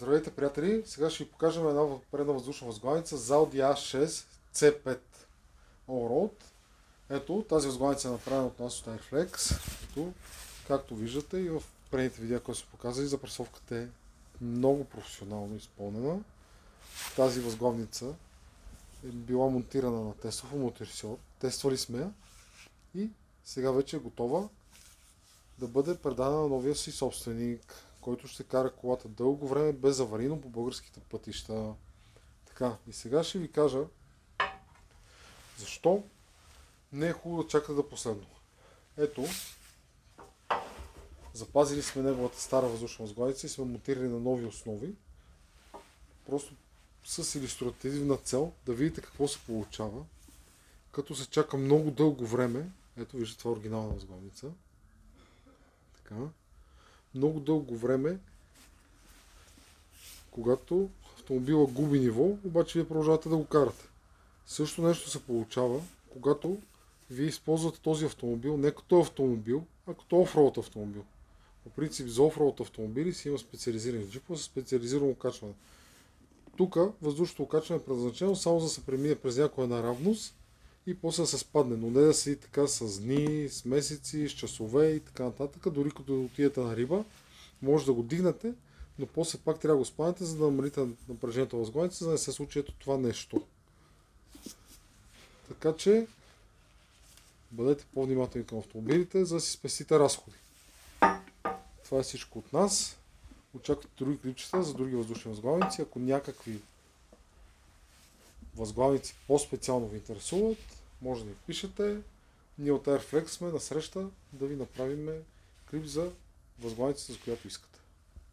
Здравейте, приятели! Сега ще ви покажем една предна въздушна възглавница за Audi A6 C5 Allroad. Ето, тази възглавница е направена от нас от Airflex. Ето, както виждате и в предните видеа, които сме показали, запресовката е много професионално изпълнена. Тази възглавница е била монтирана на тестов амортисьор. Тествали сме я и сега вече е готова да бъде предана на новия си собственик, който ще кара колата дълго време без аварийно по българските пътища. Така, и сега ще ви кажа защо не е хубаво да чакате да последно. Ето, запазили сме неговата стара въздушна възглавница и сме монтирали на нови основи. Просто с илюстративна цел да видите какво се получава, като се чака много дълго време. Ето, виждате, това е оригинална възглавница. Така. Много дълго време, когато автомобила губи ниво, обаче вие продължавате да го карате. Също нещо се получава, когато вие използвате този автомобил не като автомобил, а като офроуд автомобил. По принцип за офроуд автомобили си има специализирани джипове с специализирано окачване. Тук въздушното окачване е предназначено само за да се премине през някоя наравност и после да се спадне, но не да седи така с дни, с месеци, с часове и така нататък. Дори като отидете на риба, може да го дигнете, но после пак трябва да го спаднете, за да намалите напрежението на възглавница, за да не се случи ето това нещо. Така че бъдете по-внимателни към автомобилите, за да си спестите разходи. Това е всичко от нас. Очаквайте други клипчета за други въздушни възглавници. Ако някакви възглавници по-специално ви интересуват, може да ни пишете. Ние от Airflex сме на среща да ви направим клип за възглавницата, за която искате.